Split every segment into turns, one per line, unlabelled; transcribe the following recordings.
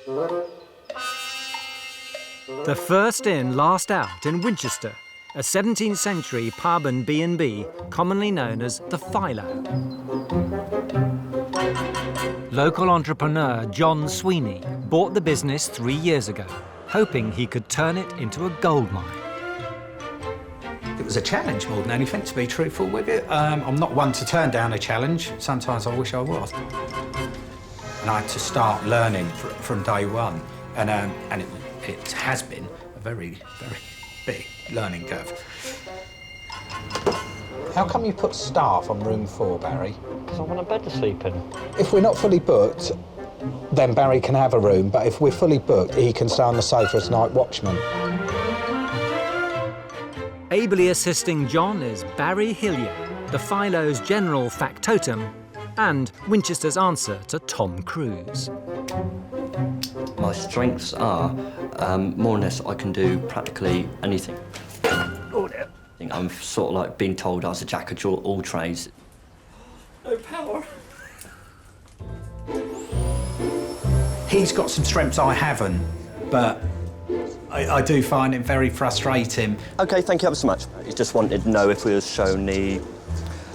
The first in, last out in Winchester, a 17th century pub and B&B commonly known as the FILO. Local entrepreneur John Sweeney bought the business 3 years ago, hoping he could turn it into a gold mine.
It was a challenge more than anything, to be truthful with it. I'm not one to turn down a challenge. Sometimes I wish I was. And I had to start learning from day one. And it has been a very, very big learning curve. How come you put staff on room 4, Barry?
Because I want a bed to sleep in.
If we're not fully booked, then Barry can have a room, but if we're fully booked, he can stay on the sofa as night watchman.
Ably assisting John is Barry Hillier, the FILO's general factotum and Winchester's answer to Tom Cruise.
My strengths are, more or less, I can do practically anything. I'm sort of like being told I was a jack of all trades. No power.
He's got some strengths I haven't, but I do find it very frustrating.
OK, thank you ever so much. He just wanted to know if we were showing the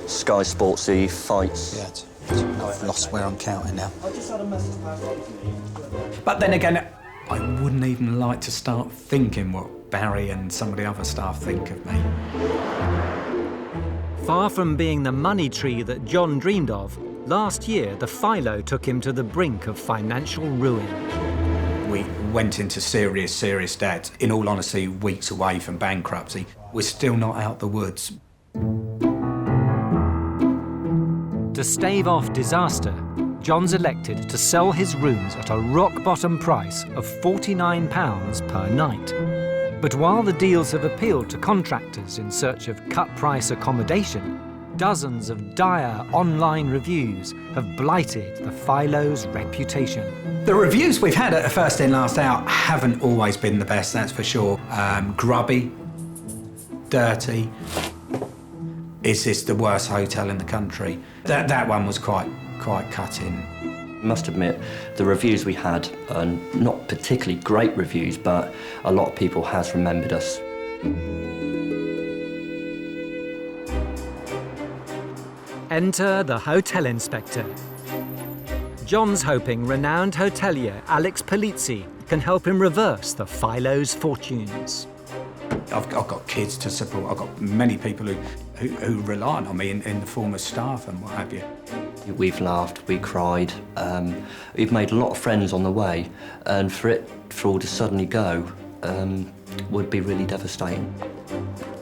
Sky Sportsy fights.
Yeah, I've lost where I'm counting now. I just had a message passed on to me. But then again, I wouldn't even like to start thinking what Barry and some of the other staff think of me.
Far from being the money tree that John dreamed of, last year the FILO took him to the brink of financial ruin.
We went into serious, serious debt. In all honesty, weeks away from bankruptcy. We're still not out the woods.
To stave off disaster, John's elected to sell his rooms at a rock-bottom price of £49 per night. But while the deals have appealed to contractors in search of cut-price accommodation, dozens of dire online reviews have blighted the FILO's reputation.
The reviews we've had at First In, Last Out haven't always been the best, that's for sure. Grubby, dirty. Is this the worst hotel in the country? That one was quite cutting.
I must admit, the reviews we had are not particularly great reviews, but a lot of people has remembered us.
Enter the hotel inspector. John's hoping renowned hotelier Alex Polizzi can help him reverse the FILO's fortunes.
I've got kids to support. I've got many people who rely on me in the form of staff and what have you.
We've laughed, we cried, we've made a lot of friends on the way, and for all to suddenly go would be really devastating.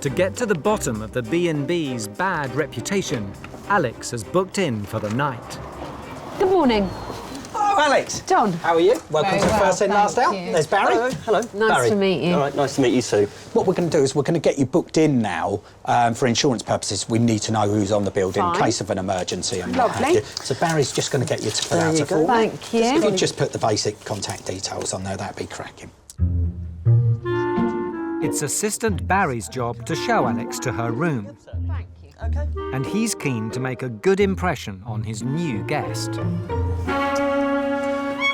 To get to the bottom of the B&B's bad reputation, Alex has booked in for the night.
Good morning.
Oh, Alex.
John.
How are you? Welcome to First In, Last Out. There's Barry.
Hello.
Nice
Barry.
to meet you.
All right, nice to meet you too.
What we're going to do is we're going to get you booked in now. For insurance purposes, we need to know who's on the building in case of an emergency and what have you. So Barry's just going to get you to fill out a form.
Thank you.
If you just put the basic contact details on there, that'd be cracking.
It's assistant Barry's job to show Alex to her room.
Thank you.
Okay.
And he's keen to make a good impression on his new guest.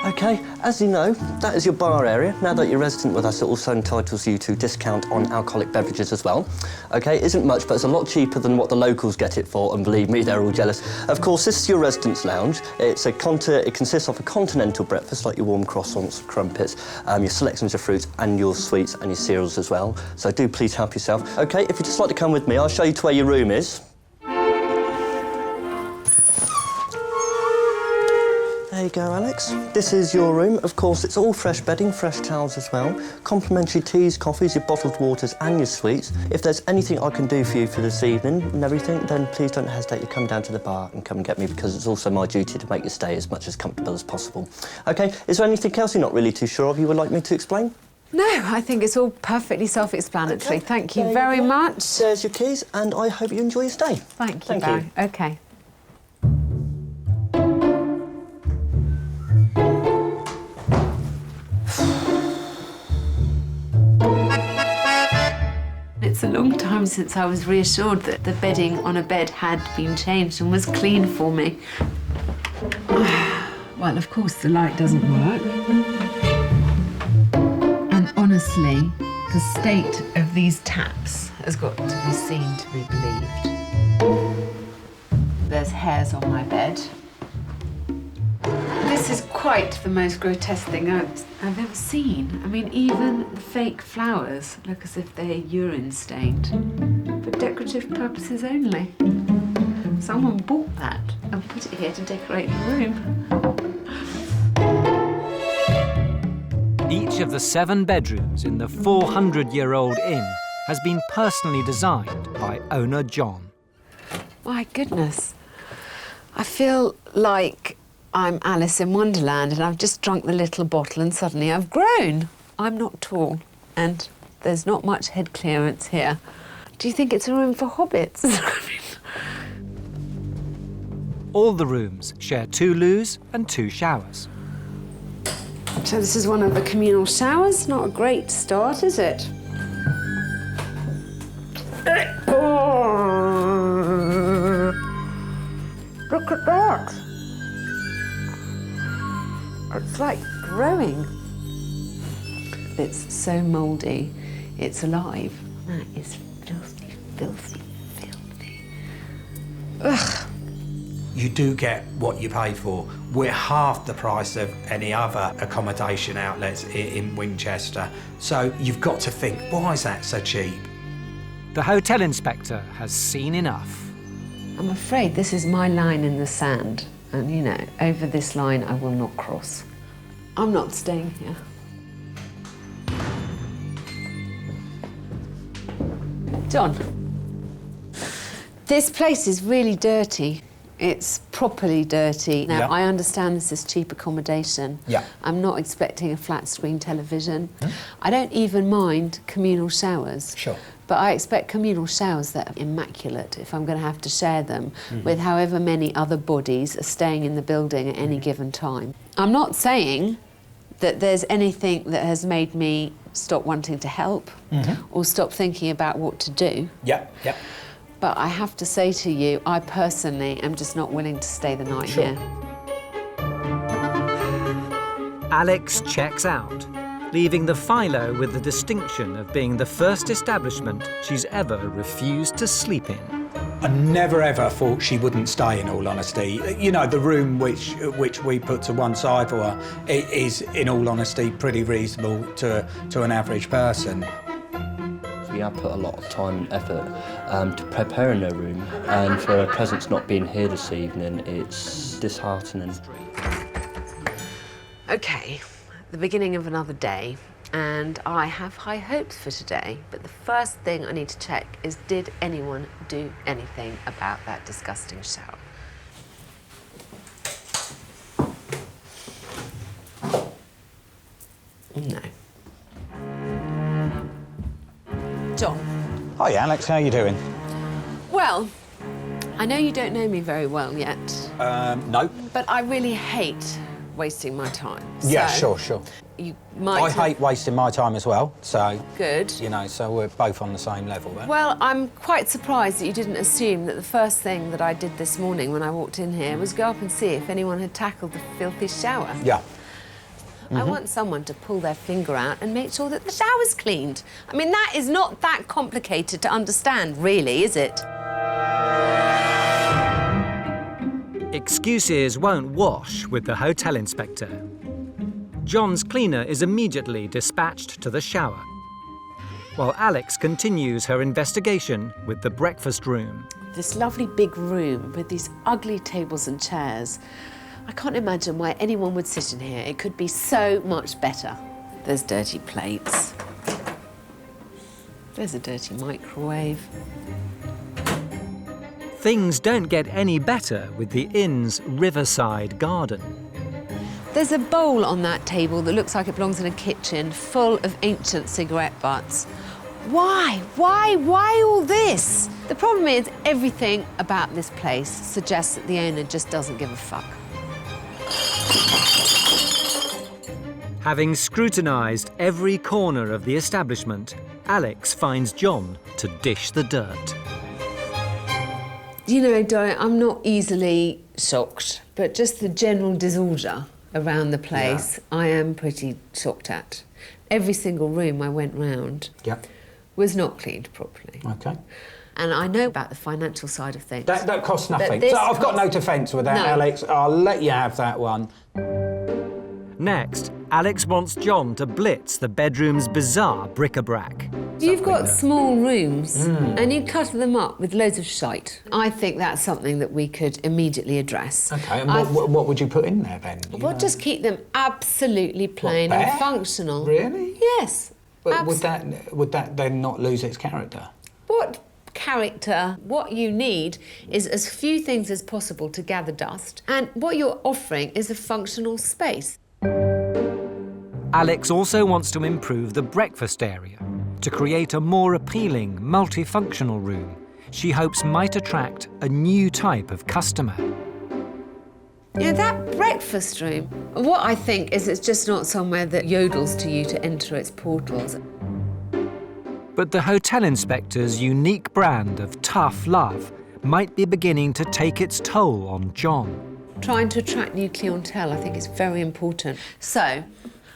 Okay, as you know, that is your bar area. Now that you're resident with us, it also entitles you to discount on alcoholic beverages as well. Okay, it isn't much, but it's a lot cheaper than what the locals get it for, and believe me, they're all jealous. Of course, this is your residence lounge. It consists of a continental breakfast, like your warm croissants, crumpets, your selections of fruits, and your sweets and your cereals as well. So do please help yourself. Okay, if you'd just like to come with me, I'll show you to where your room is. There you go, Alex. This is your room. Of course, it's all fresh bedding, fresh towels as well. Complimentary teas, coffees, your bottled waters and your sweets. If there's anything I can do for you for this evening and everything, then please don't hesitate to come down to the bar and come and get me, because it's also my duty to make your stay as much as comfortable as possible. OK, is there anything else you're not really too sure of you would like me to explain?
No, I think it's all perfectly self-explanatory.
Okay.
Thank you very much.
There's your keys, and I hope you enjoy your stay.
Thank you, Barry. OK. It's a long time since I was reassured that the bedding on a bed had been changed and was clean for me. Well, of course, the light doesn't work. Firstly, the state of these taps has got to be seen to be believed. There's hairs on my bed. This is quite the most grotesque thing I've ever seen. I mean, even the fake flowers look as if they're urine-stained, for decorative purposes only. Someone bought that and put it here to decorate the room.
Each of the 7 bedrooms in the 400-year-old inn has been personally designed by owner John.
My goodness. I feel like I'm Alice in Wonderland and I've just drunk the little bottle and suddenly I've grown. I'm not tall and there's not much head clearance here. Do you think it's a room for hobbits?
All the rooms share 2 loos and 2 showers.
So this is one of the communal showers. Not a great start, is it? Look at that. It's like growing. It's so mouldy. It's alive. That is filthy, filthy, filthy. Ugh.
You do get what you pay for. We're half the price of any other accommodation outlets in Winchester. So you've got to think, why is that so cheap?
The hotel inspector has seen enough.
I'm afraid this is my line in the sand. And, you know, over this line I will not cross. I'm not staying here. John, this place is really dirty. It's properly dirty. Now,
Yeah.
I understand this is cheap accommodation.
Yeah.
I'm not expecting a flat-screen television. I don't even mind communal showers.
Sure.
But I expect communal showers that are immaculate if I'm going to have to share them with however many other bodies are staying in the building at any given time. I'm not saying that there's anything that has made me stop wanting to help or stop thinking about what to do.
Yep, yep.
But I have to say to you, I personally am just not willing to stay the night here.
Alex checks out, leaving the FILO with the distinction of being the first establishment she's ever refused to sleep in.
I never ever thought she wouldn't stay, in all honesty. You know, the room which we put to one side for her is, in all honesty, pretty reasonable to an average person.
We have put a lot of time and effort to preparing her room, and for her presence not being here this evening, it's disheartening.
OK, the beginning of another day, and I have high hopes for today, but the first thing I need to check is, did anyone do anything about that disgusting shower? No. John.
Hi, Alex. How you doing?
Well, I know you don't know me very well yet.
No.
But I really hate wasting my time.
Yeah,
So
sure.
You might
I hate wasting my time as well, so...
Good.
You know, so we're both on the same level then.
Well, I'm quite surprised that you didn't assume that the first thing that I did this morning when I walked in here was go up and see if anyone had tackled the filthy shower.
Yeah.
I want someone to pull their finger out and make sure that the shower's cleaned. I mean, that is not that complicated to understand, really, is it?
Excuses won't wash with the hotel inspector. John's cleaner is immediately dispatched to the shower, while Alex continues her investigation with the breakfast room.
This lovely big room with these ugly tables and chairs. I can't imagine why anyone would sit in here. It could be so much better. There's dirty plates. There's a dirty microwave.
Things don't get any better with the inn's riverside garden.
There's a bowl on that table that looks like it belongs in a kitchen, full of ancient cigarette butts. Why? Why all this? The problem is everything about this place suggests that the owner just doesn't give a fuck.
Having scrutinised every corner of the establishment, Alex finds John to dish the dirt.
You know, Di, I'm not easily shocked, but just the general disorder around the place, I am pretty shocked at. every single room I went round was not cleaned properly.
OK.
And I know about the financial side of things.
That costs nothing. So I've got no defence with that,
No.
Alex. I'll let you have that one.
Next, Alex wants John to blitz the bedroom's bizarre bric-a-brac.
You've got small rooms and you clutter them up with loads of shite. I think that's something that we could immediately address.
OK, and what would you put in there then?
Well, just keep them absolutely plain
What, bare?
and functional.
Really?
Yes.
But would that then not lose its character?
What character? What you need is as few things as possible to gather dust, and what you're offering is a functional space.
Alex also wants to improve the breakfast area to create a more appealing, multifunctional room she hopes might attract a new type of customer.
You know, that breakfast room, what I think is it's just not somewhere that yodels to you to enter its portals.
But the hotel inspector's unique brand of tough love might be beginning to take its toll on John.
Trying to attract new clientele, I think, is very important. So,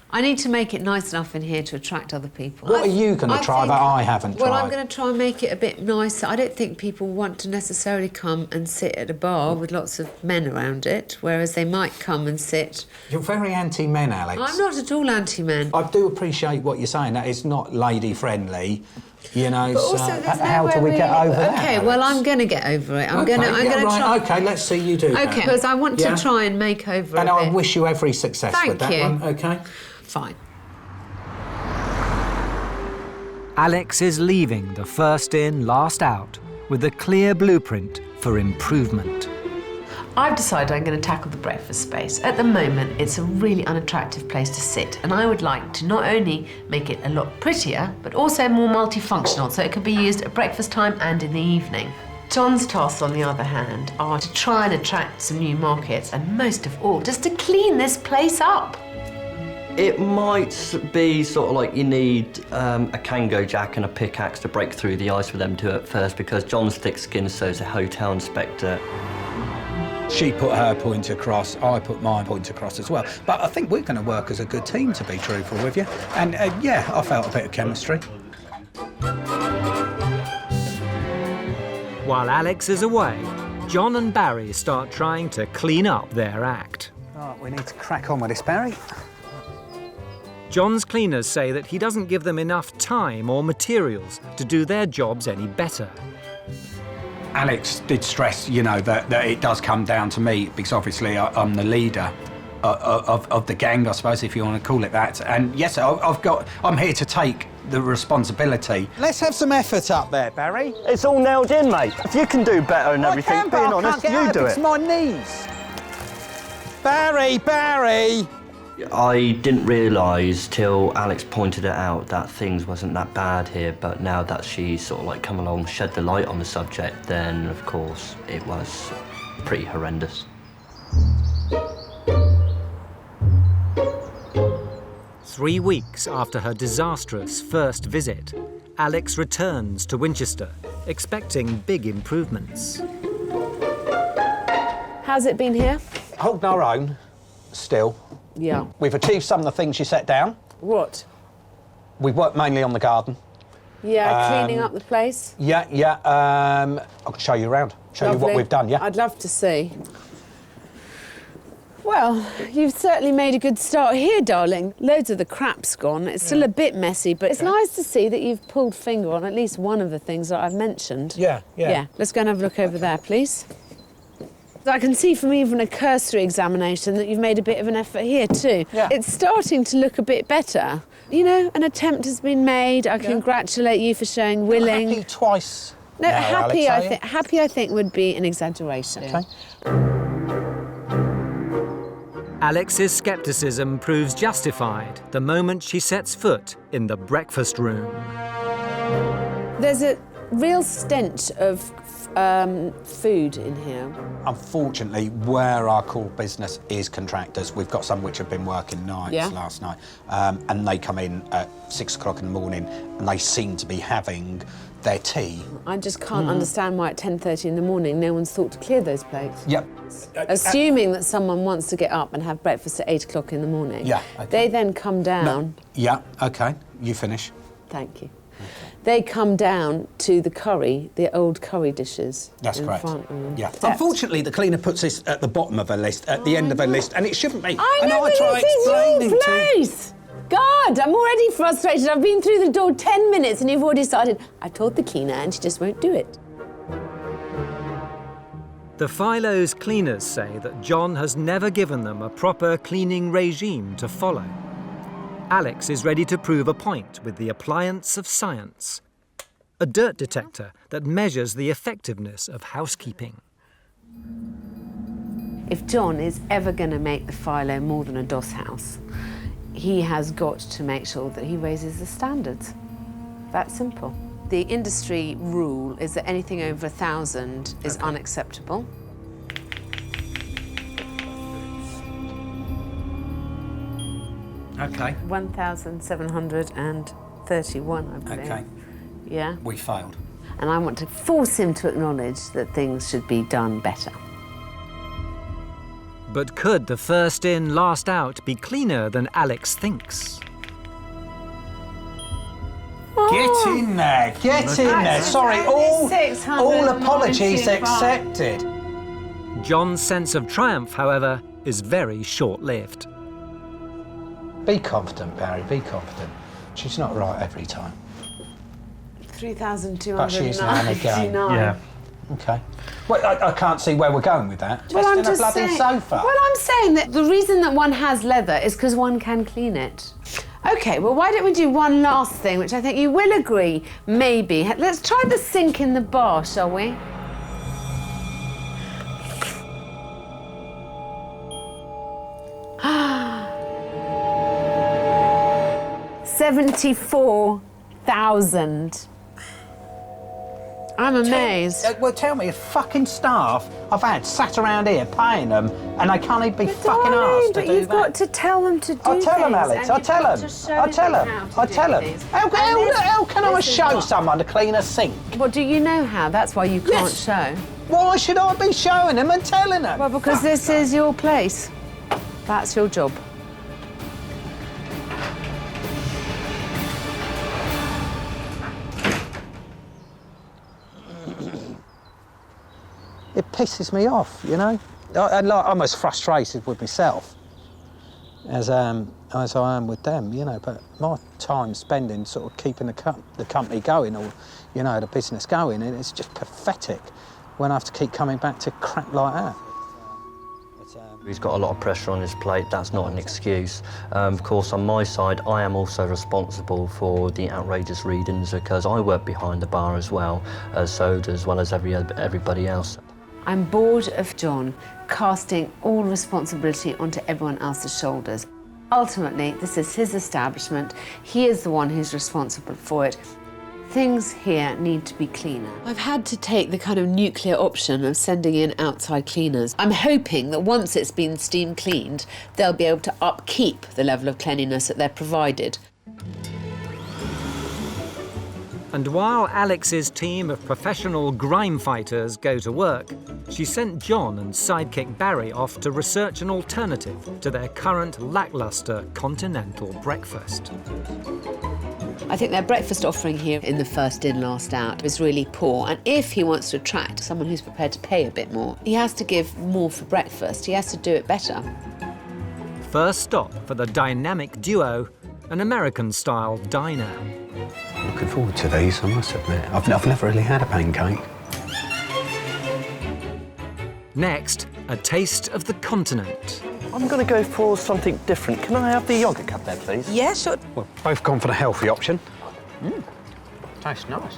I need to make it nice enough in here to attract other people.
What are you going to try that I haven't tried?
Well, I'm going to try and make it a bit nicer. I don't think people want to necessarily come and sit at a bar with lots of men around it, whereas they might come and sit...
You're very anti-men, Alex.
I'm not at all anti-men.
I do appreciate what you're saying. That is not lady-friendly, you know.
But also,
so
there's
how
no
do
way
we get over that?
OK, well, I'm going to get over it. I'm
Okay,
going to try...
OK, let's see you do that.
OK, because I want to try and make over
and
a
I
bit.
wish you every success with that one, OK?
Fine.
Alex is leaving the first in, last out with a clear blueprint for improvement.
I've decided I'm going to tackle the breakfast space. At the moment, it's a really unattractive place to sit, and I would like to not only make it a lot prettier, but also more multifunctional, so it could be used at breakfast time and in the evening. John's tasks, on the other hand, are to try and attract some new markets, and most of all, just to clean this place up.
It might be sort of like you need a Kango jack and a pickaxe to break through the ice for them to at first, because John's thick skin, so is the hotel inspector.
She put her point across, I put my point across as well. But I think we're going to work as a good team, to be truthful with you. And yeah, I felt a bit of chemistry.
While Alex is away, John and Barry start trying to clean up their act.
Right, we need to crack on with this, Barry.
John's cleaners say that he doesn't give them enough time or materials to do their jobs any better.
Alex did stress, you know, that it does come down to me, because obviously I'm the leader of the gang, I suppose, if you want to call it that. And yes, I'm here to take the responsibility. Let's have some effort up there, Barry.
It's all nailed in, mate. If you can do better and everything, being honest, you do it.
It's my knees. Barry!
I didn't realise till Alex pointed it out that things wasn't that bad here, but now that she's sort of like come along, shed the light on the subject, then of course it was pretty horrendous.
Three weeks after her disastrous first visit, Alex returns to Winchester, expecting big improvements.
How's it been here?
Holding our own, still.
Yeah.
We've achieved some of the things you set down.
What?
We've worked mainly on the garden.
Yeah, cleaning up the place.
Yeah. I can show you around, show you what we've done, yeah?
I'd love to see. Well, you've certainly made a good start here, darling. Loads of the crap's gone. It's still a bit messy, but it's nice to see that you've pulled finger on at least one of the things that I've mentioned.
Yeah.
Yeah, let's go and have a look over there, please. I can see from even a cursory examination that you've made a bit of an effort here too.
Yeah.
It's starting to look a bit better. You know, an attempt has been made. I congratulate you for showing willing.
Happy twice.
No,
now,
happy.
Alex,
Happy, I think, would be an exaggeration.
Okay.
Alex's scepticism proves justified the moment she sets foot in the breakfast room.
There's a real stench of food in here.
Unfortunately, where our core business is contractors, we've got some which have been working nights last night, and they come in at 6 o'clock in the morning and they seem to be having their tea.
I just can't understand why at 10:30 in the morning no one's thought to clear those plates.
Yep.
Assuming that someone wants to get up and have breakfast at 8 o'clock in the morning.
Yeah. Okay.
They then come down.
Yeah, OK, you finish.
Thank you. They come down to the curry, the old curry dishes.
That's
in
correct.
Front of them.
Yeah. Unfortunately, the cleaner puts this at the bottom of her list, at the end of her list, and it shouldn't be.
I
and
know,
I
but
try
this is
explaining
your
to
place. God, I'm already frustrated. I've been through the door 10 minutes and you've already started. I told the cleaner and she just won't do it.
The FILO's cleaners say that John has never given them a proper cleaning regime to follow. Alex is ready to prove a point with the appliance of science, a dirt detector that measures the effectiveness of housekeeping.
If John is ever going to make the FILO more than a doss house, he has got to make sure that he raises the standards. That simple. The industry rule is that anything over 1,000 is unacceptable.
OK.
1,731, I believe.
OK.
Yeah.
We failed.
And I want to force him to acknowledge that things should be done better.
But could the first in, last out be cleaner than Alex thinks?
Get in there, get in there. Sorry, all apologies accepted.
John's sense of triumph, however, is very short-lived.
Be confident, Barry, be confident. She's not right every time.
3,299.
But she's now and again.
Yeah.
OK. Well, I can't see where we're going with that.
Well, I'm
Testing
just
a bloody
saying,
sofa.
Well, I'm saying that the reason that one has leather is because one can clean it. OK, well, why don't we do one last thing, which I think you will agree, maybe. Let's try the sink in the bar, shall we? $74,000. I'm amazed.
Well, tell me, if fucking staff I've had sat around here paying them and they can't even be fucking asked to do that.
But you've got to tell them to do
I'll tell them,
things,
Alex.
and
I'll tell them. I'll tell them. I'll tell them. How can I show someone to clean a sink?
Well, do you know how? That's why you can't show.
Why should I be showing them and telling them?
Well, because this is your place. That's your job.
It pisses me off, you know? I'm like almost frustrated with myself as I am with them, you know, but my time spending sort of keeping the company going or, you know, the business going, and it's just pathetic when I have to keep coming back to crap like that.
He's got a lot of pressure on his plate, that's not an excuse. Of course, on my side, I am also responsible for the outrageous readings because I work behind the bar as well, as well as everybody else.
I'm bored of John casting all responsibility onto everyone else's shoulders. Ultimately, this is his establishment. He is the one who's responsible for it. Things here need to be cleaner. I've had to take the kind of nuclear option of sending in outside cleaners. I'm hoping that once it's been steam cleaned, they'll be able to upkeep the level of cleanliness that they're provided.
And while Alex's team of professional grime fighters go to work, she sent John and sidekick Barry off to research an alternative to their current lacklustre continental breakfast.
I think their breakfast offering here in the first in, last out is really poor. And if he wants to attract someone who's prepared to pay a bit more, he has to give more for breakfast. He has to do it better.
First stop for the dynamic duo, an American-style diner.
Looking forward to these, I must admit. I've never really had a pancake.
Next, a taste of the continent.
I'm going to go for something different. Can I have the yoghurt cup there, please?
Yeah, sure.
Well, both gone for the healthy option. Tastes nice.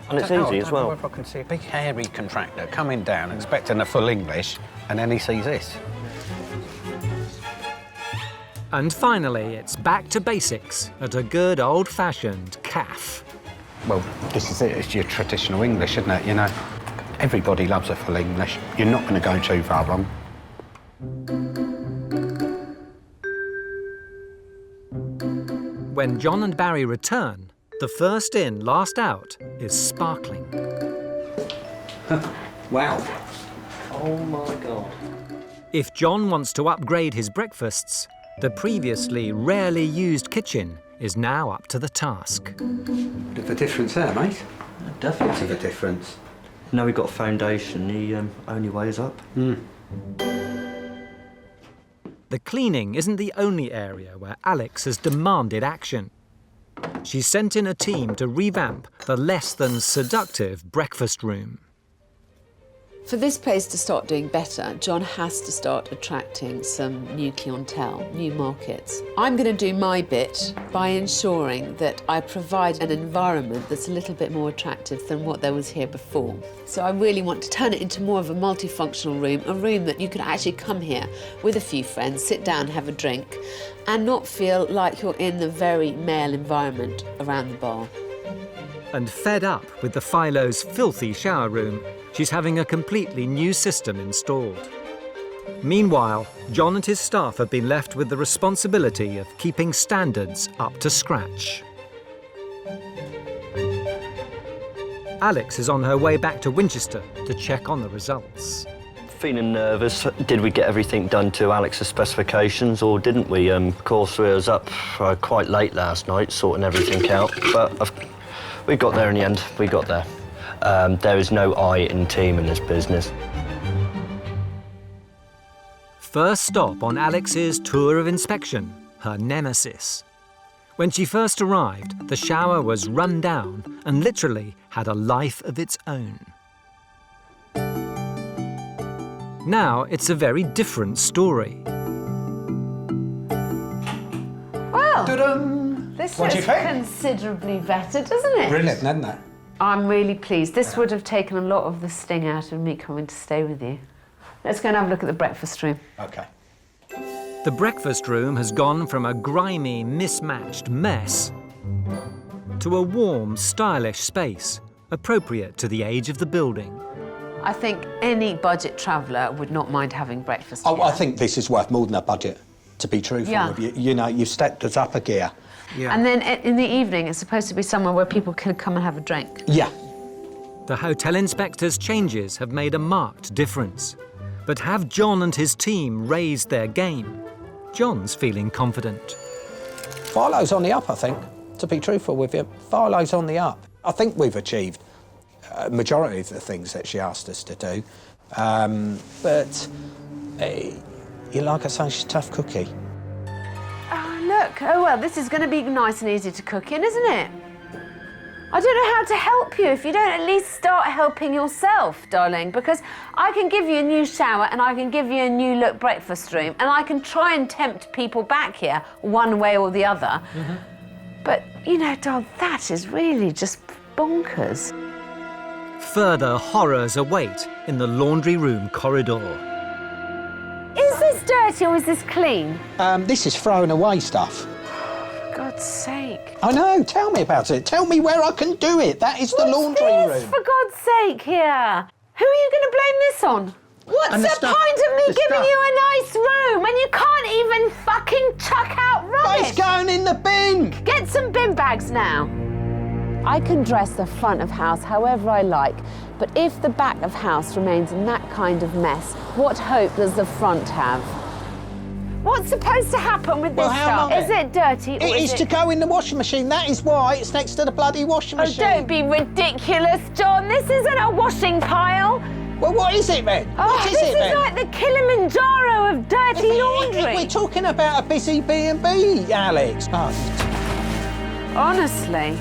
And it's
I
easy as
don't know
well.
if I can see a big hairy contractor coming down expecting a full English, and then he sees this.
And finally, it's back to basics at a good old-fashioned caff.
Well, this is it. It's your traditional English, isn't it? You know, everybody loves a full English. You're not going to go too far wrong.
When John and Barry return, the first in, last out is sparkling.
Wow.
Oh my God.
If John wants to upgrade his breakfasts, the previously rarely used kitchen is now up to the task.
Bit of a difference there, mate.
Definitely.
Bit of a difference.
Now we've got a foundation, the only way is up.
The cleaning isn't the only area where Alex has demanded action. She's sent in a team to revamp the less than seductive breakfast room.
For this place to start doing better, John has to start attracting some new clientele, new markets. I'm going to do my bit by ensuring that I provide an environment that's a little bit more attractive than what there was here before. So I really want to turn it into more of a multifunctional room, a room that you could actually come here with a few friends, sit down, have a drink, and not feel like you're in the very male environment around the bar.
And fed up with the FILO's filthy shower room, she's having a completely new system installed. Meanwhile, John and his staff have been left with the responsibility of keeping standards up to scratch. Alex is on her way back to Winchester to check on the results.
Feeling nervous. Did we get everything done to Alex's specifications or didn't we? Of course, we was up quite late last night sorting everything out, but we got there in the end. We got there. There is no I in team in this business.
First stop on Alex's tour of inspection, her nemesis. When she first arrived, the shower was run down and literally had a life of its own. Now it's a very different story.
Well,
Ta-dum!
this
What do
looks
you think?
considerably better, doesn't it?
Brilliant, isn't it?
I'm really pleased. This would have taken a lot of the sting out of me coming to stay with you. Let's go and have a look at the breakfast room.
OK.
The breakfast room has gone from a grimy, mismatched mess to a warm, stylish space, appropriate to the age of the building.
I think any budget traveller would not mind having breakfast
Oh,
here.
I think this is worth more than a budget, to be truthful
Yeah.
with you. You know, you've stepped us up a gear. Yeah.
And then in the evening, it's supposed to be somewhere where people can come and have a drink.
Yeah.
The hotel inspector's changes have made a marked difference. But have John and his team raised their game? John's feeling confident.
FILO's on the up, I think, to be truthful with you. FILO's on the up. I think we've achieved a majority of the things that she asked us to do. But, like I say, she's a tough cookie.
Oh, look. Oh, well, this is going to be nice and easy to cook in, isn't it? I don't know how to help you if you don't at least start helping yourself, darling, because I can give you a new shower and I can give you a new look breakfast room and I can try and tempt people back here one way or the other. Mm-hmm. But, you know, doll, that is really just bonkers.
Further horrors await in the laundry room corridor.
Is this dirty or is this clean?
This is throwing away stuff.
For God's sake.
I know, tell me about it. Tell me where I can do it. That is the laundry
What's this,
room.
for God's sake, here? Who are you going to blame this on? What's
And
the
the stuff-
point of me
the
giving
stuff-
you a nice room when you can't even fucking chuck out
But
rubbish?
it's going in the bin.
Get some bin bags now. I can dress the front of house however I like, but if the back of house remains in that kind of mess, what hope does the front have? What's supposed to happen with
Well,
this
how
stuff?
long
Is it dirty or
It is to go in the washing machine. That is why it's next to the bloody washing
Oh,
machine.
don't be ridiculous, John. This isn't a washing pile.
Well, what is it then?
Oh,
What is
this
it
is
then?
like the Kilimanjaro of dirty laundry.
We're talking about a busy B&B, Alex.
Honestly,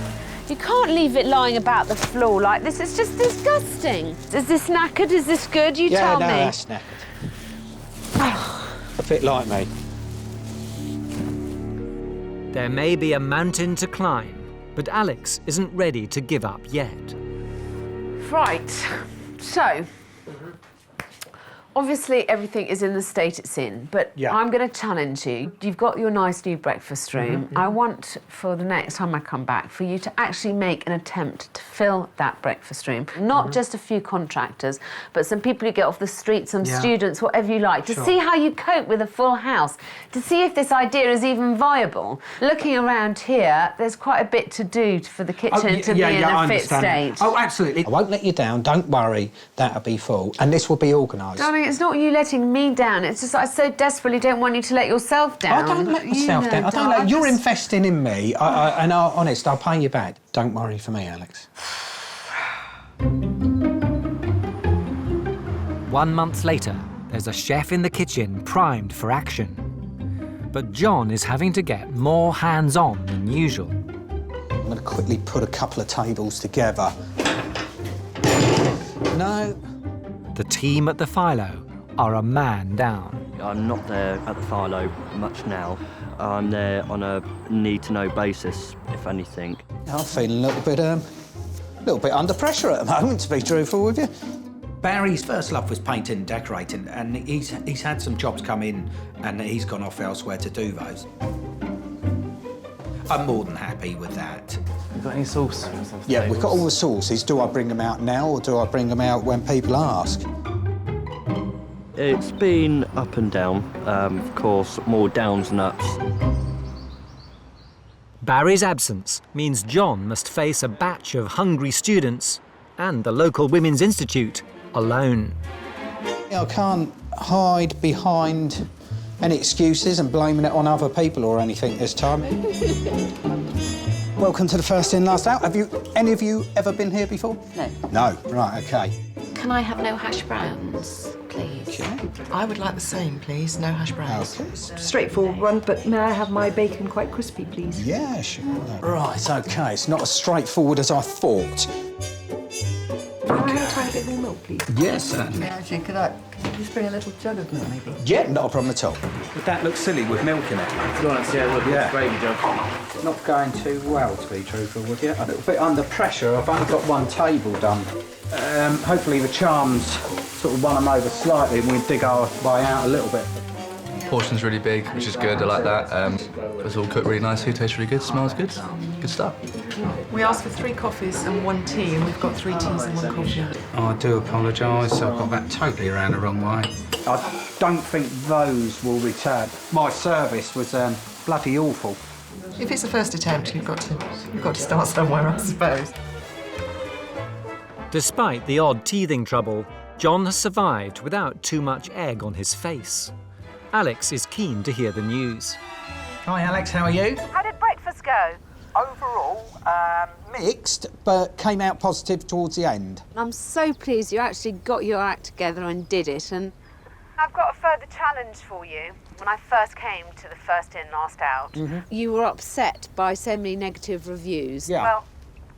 you can't leave it lying about the floor like this. It's just disgusting. Is this knackered? Is this good? You tell me.
That's knackered. A bit like me.
There may be a mountain to climb, but Alex isn't ready to give up yet.
Right. So, Obviously, everything is in the state it's in, but
Yeah.
I'm going to challenge you. You've got your nice new breakfast room. I want, for the next time I come back, for you to actually make an attempt to fill that breakfast room. Not just a few contractors, but some people who get off the street, some students, whatever you like, to see how you cope with a full house, to see if this idea is even viable. Looking around here, there's quite a bit to do for the kitchen to be in a fit state.
Oh, absolutely. I won't let you down. Don't worry. That'll be full. And this will be organised.
Darling, it's not you letting me down. It's just I so desperately don't want you to let yourself down.
I don't let myself down. I don't let... You're investing in me. Honest, I'll pay you back. Don't worry for me, Alex.
1 month later, there's a chef in the kitchen primed for action. But John is having to get more hands-on than usual.
I'm going to quickly put a couple of tables together. No.
The team at the FILO are a man down.
I'm not there at the FILO much now. I'm there on a need-to-know basis, if anything.
I'm feeling a little bit under pressure at the moment, to be truthful with you. Barry's first love was painting and decorating, and he's had some jobs come in, and he's gone off elsewhere to do those. I'm more than happy with that.
You got any sauce?
Yeah, we've got all the sauces. Do I bring them out now, or do I bring them out when people ask?
It's been up and down. Of course, more downs than ups.
Barry's absence means John must face a batch of hungry students and the local Women's Institute alone.
I can't hide behind any excuses and blaming it on other people or anything this time. Welcome to the first in, last out. Have any of you ever been here before?
No.
No? Right, OK.
Can I have no hash browns, please?
I would like the same, please. No hash browns.
OK.
Straightforward one, but may I have my bacon quite crispy, please?
Yeah, sure. Right, OK. It's not as straightforward as I thought.
Can I have a tiny bit more milk, please?
Yes, certainly.
Actually, could you just bring a little jug of milk, maybe?
Yeah, not a problem at all. Would that look silly with milk in it?
To be honest, yeah, look,
Yeah.
gravy jug.
Not going too well, to be truthful with you. A little bit under pressure. I've only got one table done. Hopefully the charms sort of won them over slightly and we dig our way out a little bit.
Portion's really big, which is good. I like that. It's all cooked really nicely, tastes really good, smells good. Good stuff.
We asked for 3 coffees and 1 tea, and we've got 3 teas and 1 coffee.
I do apologise, I've got that totally around the wrong way. I don't think those will return. My service was bloody awful.
If it's a first attempt, you've got to start somewhere, I suppose.
Despite the odd teething trouble, John has survived without too much egg on his face. Alex is keen to hear the news.
Hi Alex, how are you?
How did breakfast go?
Overall, mixed, but came out positive towards the end.
I'm so pleased you actually got your act together and did it, and I've got a further challenge for you. When I first came to the first in, last out, you were upset by so many negative reviews.
Yeah.
Well,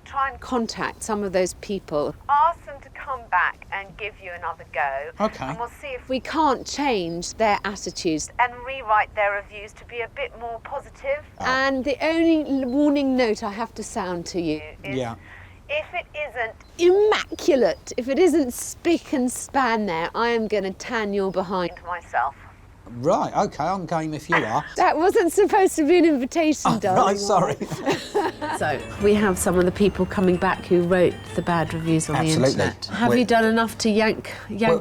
try and contact some of those people. Ask them to come back and give you another go.
OK.
And we'll see if we can't change their attitudes and rewrite their reviews to be a bit more positive. And the only warning note I have to sound to you is if it isn't immaculate, if it isn't spick and span there, I am going to tan your behind myself.
Right, OK, I'm game if you are.
That wasn't supposed to be an invitation, darling.
Right, sorry.
So, we have some of the people coming back who wrote the bad reviews on the internet. Have you done enough to yank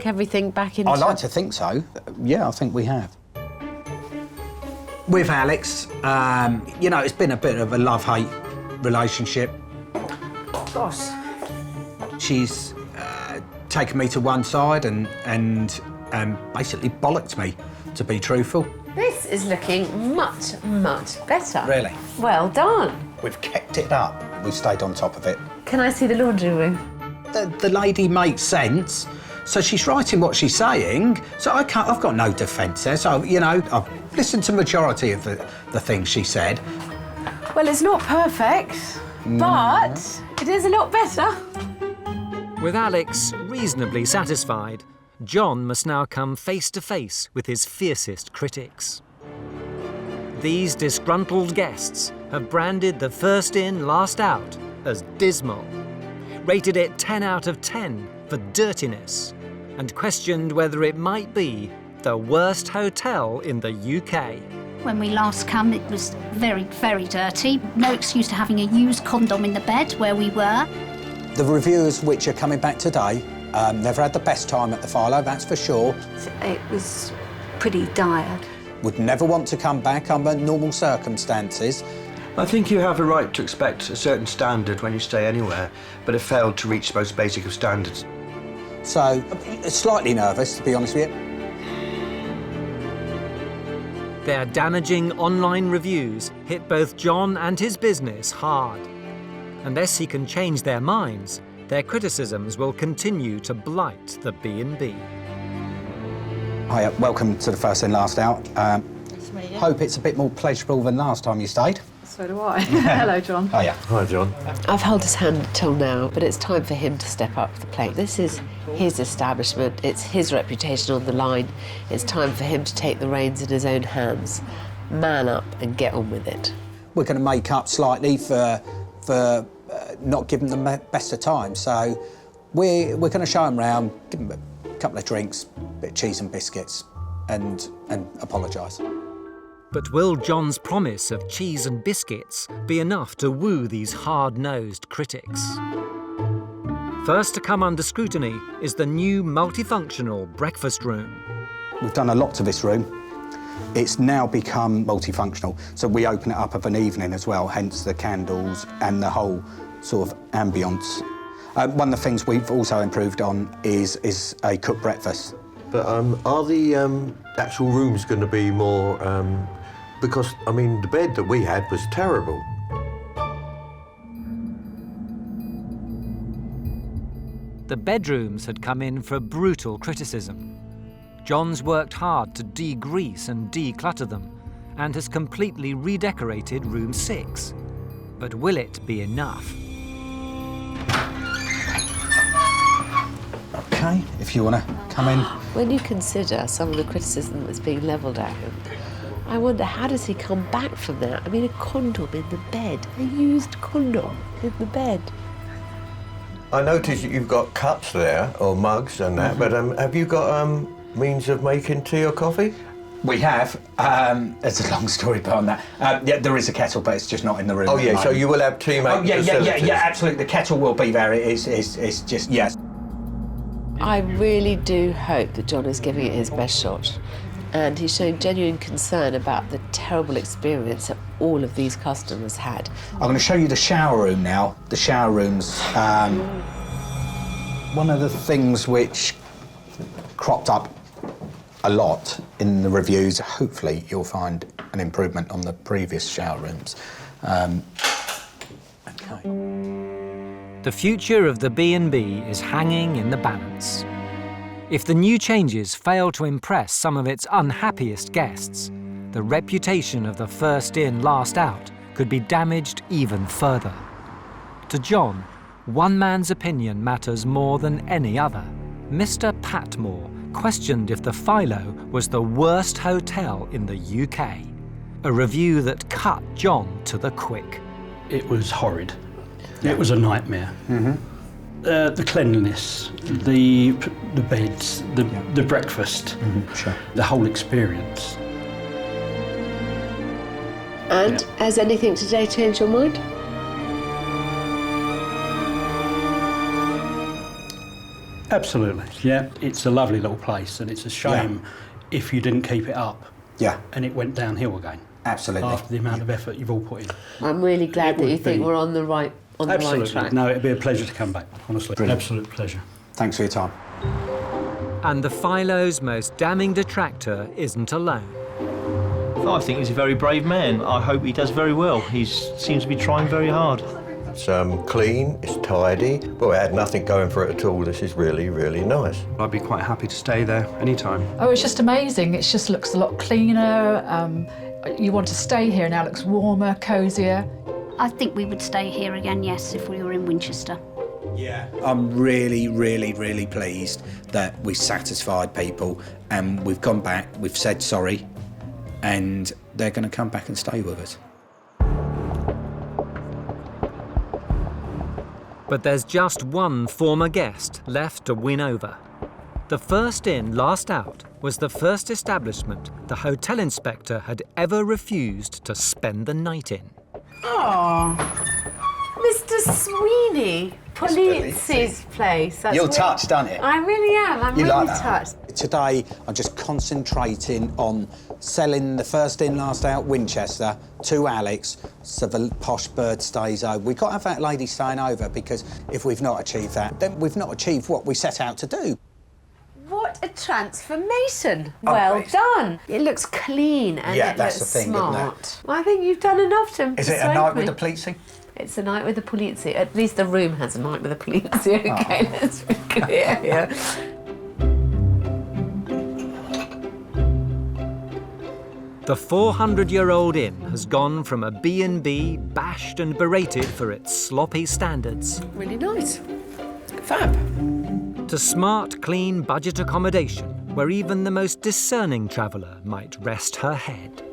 everything back into...
I like to think so. Yeah, I think we have. With Alex, you know, it's been a bit of a love-hate relationship.
Boss.
She's taken me to one side and basically bollocked me, to be truthful.
This is looking much, much better.
Really?
Well done.
We've kept it up. We've stayed on top of it.
Can I see the laundry room?
The lady makes sense. So she's writing what she's saying. So I've got no defence there. So, you know, I've listened to the majority of the things she said.
Well, it's not perfect, but it is a lot better.
With Alex reasonably satisfied, John must now come face to face with his fiercest critics. These disgruntled guests have branded the first in, last out as dismal, rated it 10 out of 10 for dirtiness, and questioned whether it might be the worst hotel in the UK.
When we last come, it was very, very dirty. No excuse to having a used condom in the bed where we were.
The reviewers which are coming back today never had the best time at the FILO, that's for sure.
It was pretty dire.
Would never want to come back under normal circumstances.
I think you have a right to expect a certain standard when you stay anywhere, but it failed to reach the most basic of standards.
So, slightly nervous, to be honest with you.
Their damaging online reviews hit both John and his business hard. Unless he can change their minds, their criticisms will continue to blight the B&B.
Hiya, welcome to the first in, last out. Hope it's a bit more pleasurable than last time you stayed.
So do I. Hello, John.
Hiya.
Hi, John.
I've held his hand till now, but it's time for him to step up to the plate. This is his establishment, it's his reputation on the line. It's time for him to take the reins in his own hands. Man up and get on with it.
We're going to make up slightly for not giving them the best of time, so we're going to show them round, give them a couple of drinks, a bit of cheese and biscuits, and apologise.
But will John's promise of cheese and biscuits be enough to woo these hard-nosed critics? First to come under scrutiny is the new multifunctional breakfast room.
We've done a lot to this room. It's now become multifunctional, so we open it up of an evening as well, hence the candles and the whole sort of ambience. One of the things we've also improved on is a cooked breakfast.
But are the actual rooms going to be more... because, I mean, the bed that we had was terrible.
The bedrooms had come in for brutal criticism. John's worked hard to degrease and declutter them and has completely redecorated room 6. But will it be enough?
OK, if you want to come in.
When you consider some of the criticism that's being levelled at him, I wonder, how does he come back from that? I mean, a condom in the bed, a used condom in the bed.
I noticed that you've got cups there, or mugs and that, but have you got means of making tea or coffee?
We have. It's a long story behind that. Yeah, there is a kettle, but it's just not in the room.
Oh, yeah, so you will have tea making facilities?
Yeah, absolutely. The kettle will be there. It's just, yes.
I really do hope that John is giving it his best shot. And he's showing genuine concern about the terrible experience that all of these customers had.
I'm going to show you the shower room now. The shower room's one of the things which cropped up a lot in the reviews. Hopefully you'll find an improvement on the previous shower rooms. Okay.
The future of the B&B is hanging in the balance. If the new changes fail to impress some of its unhappiest guests, the reputation of the first in, last out could be damaged even further. To John, one man's opinion matters more than any other. Mr. Patmore questioned if the FILO was the worst hotel in the UK, a review that cut John to the quick.
It was horrid. It was a nightmare. The cleanliness, the beds, the breakfast,
sure.
The whole experience.
And has anything today changed your mind?
Absolutely, yeah. It's a lovely little place, and it's a shame if you didn't keep it up.
Yeah.
And it went downhill again.
Absolutely.
After the amount of effort you've all put in.
I'm really glad that you think we're on the right track.
No, it'd be a pleasure to come back, honestly.
Brilliant.
Absolute pleasure.
Thanks for your time.
And the FILO's most damning detractor isn't alone.
I think he's a very brave man. I hope he does very well. He seems to be trying very hard.
It's clean, it's tidy. Well, it had nothing going for it at all. This is really, really nice.
I'd be quite happy to stay there anytime.
Oh, it's just amazing. It just looks a lot cleaner. You want to stay here now. It looks warmer, cosier.
I think we would stay here again, yes, if we were in Winchester.
Yeah. I'm really, really, really pleased that we satisfied people and we've gone back, we've said sorry, and they're going to come back and stay with us.
But there's just one former guest left to win over. The first in, last out was the first establishment the hotel inspector had ever refused to spend the night in.
Oh, Mr. Sweeney, Polizzi's place. That's
You're
really-
touched, aren't you?
I really am. I'm
You
really
like that?
touched.
Today, I'm just concentrating on selling the first in, last out Winchester to Alex so the posh bird stays over. We've got to have that lady staying over because if we've not achieved that, then we've not achieved what we set out to do.
What a transformation.
Oh,
Well
thanks.
done. It looks clean and
Yeah,
it
that's
looks
the thing, isn't it?
smart. Well, I think you've done enough to
Is it a
persuade
night
me.
with the Polizzi?
It's a night with the Polizzi. At least the room has a night with the Polizzi, okay?
Oh.
Let's be clear here.
The 400-year-old inn has gone from a B&B bashed and berated for its sloppy standards
Really nice. Fab.
to smart, clean budget accommodation where even the most discerning traveller might rest her head.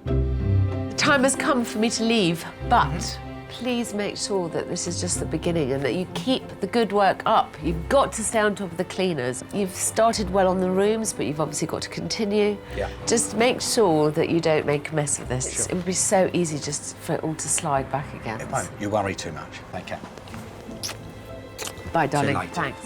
The time has come for me to leave, but please make sure that this is just the beginning and that you keep the good work up. You've got to stay on top of the cleaners. You've started well on the rooms, but you've obviously got to continue.
Yeah.
Just make sure that you don't make a mess of this.
Sure.
It would be so easy just for it all to slide back again.
It won't. You worry too much. Take care.
Bye, darling.
late.
Thanks.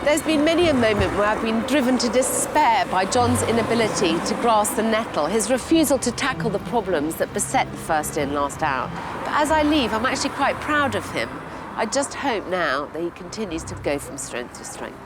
There's been many a moment where I've been driven to despair by John's inability to grasp the nettle, his refusal to tackle the problems that beset the first in, last out. But as I leave, I'm actually quite proud of him. I just hope now that he continues to go from strength to strength.